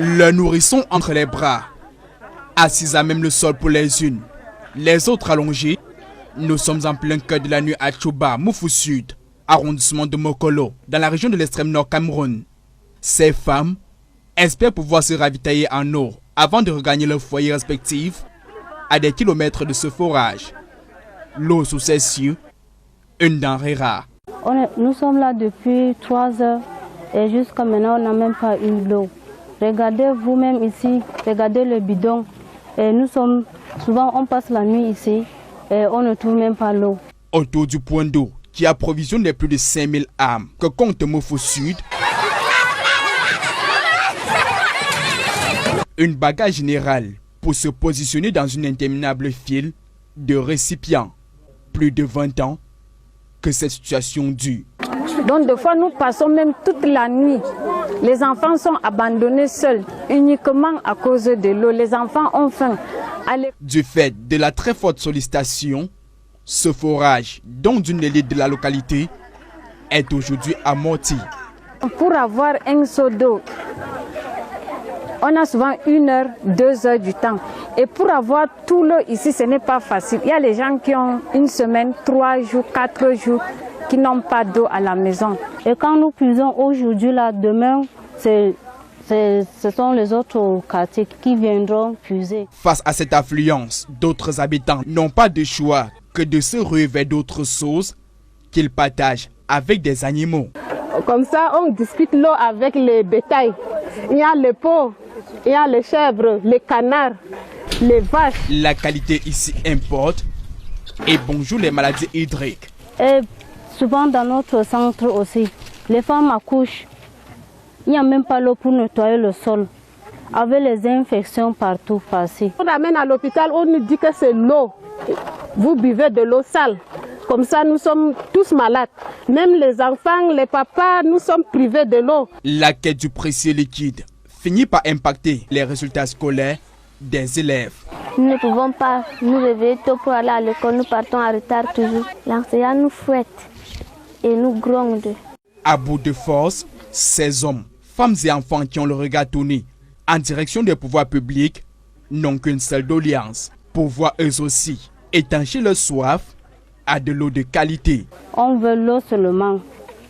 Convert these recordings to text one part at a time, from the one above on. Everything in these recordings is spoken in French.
Le nourrisson entre les bras, assis à même le sol pour les unes, les autres allongés. Nous sommes en plein cœur de la nuit à Tchouba, Moufou Sud, arrondissement de Mokolo, dans la région de l'extrême nord Cameroun. Ces femmes espèrent pouvoir se ravitailler en eau avant de regagner leur foyer respectif à des kilomètres de ce forage. L'eau sous ses cieux, une denrée rare. Nous sommes là depuis 3 heures et jusqu'à maintenant on n'a même pas eu l'eau. Regardez vous-même ici, regardez le bidon. Et nous sommes, souvent on passe la nuit ici et on ne trouve même pas l'eau. Autour du point d'eau qui approvisionne les plus de 5000 âmes que compte Moufou Sud, une bagarre générale pour se positionner dans une interminable file de récipients. Plus de 20 ans que cette situation dure. Donc des fois nous passons même toute la nuit. Les enfants sont abandonnés seuls, uniquement à cause de l'eau. Les enfants ont faim. Du fait de la très forte sollicitation, ce forage, dont d'une élite de la localité, est aujourd'hui amorti. Pour avoir un seau d'eau, on a souvent 1 heure, 2 heures du temps. Et pour avoir tout l'eau ici, ce n'est pas facile. Il y a les gens qui ont 1 semaine, 3 jours, 4 jours, qui n'ont pas d'eau à la maison. Et quand nous puisons aujourd'hui, là, demain, ce sont les autres quartiers qui viendront puiser. Face à cette affluence, d'autres habitants n'ont pas de choix que de se ruer vers d'autres sources qu'ils partagent avec des animaux. Comme ça, on discute l'eau avec les bétails. Il y a les pots, il y a les chèvres, les canards, les vaches. La qualité ici importe et bonjour les maladies hydriques. Et souvent dans notre centre aussi, les femmes accouchent. Il n'y a même pas l'eau pour nettoyer le sol. Avec les infections partout passées. On amène à l'hôpital, on nous dit que c'est l'eau. Vous buvez de l'eau sale. Comme ça, nous sommes tous malades. Même les enfants, les papas, nous sommes privés de l'eau. La quête du précieux liquide finit par impacter les résultats scolaires des élèves. Nous ne pouvons pas nous réveiller tôt pour aller à l'école. Nous partons en retard toujours. L'enseignant nous fouette et nous gronde. À bout de force, ces hommes, femmes et enfants qui ont le regard tourné en direction des pouvoirs publics n'ont qu'une seule doléance, pour voir eux aussi étancher leur soif à de l'eau de qualité. On veut l'eau seulement.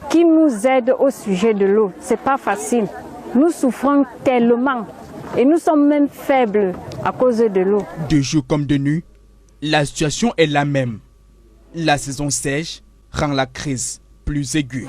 Qui nous aide au sujet de l'eau, c'est pas facile. Nous souffrons tellement et nous sommes même faibles à cause de l'eau. De jour comme de nuit, la situation est la même. La saison sèche rend la crise plus aiguë.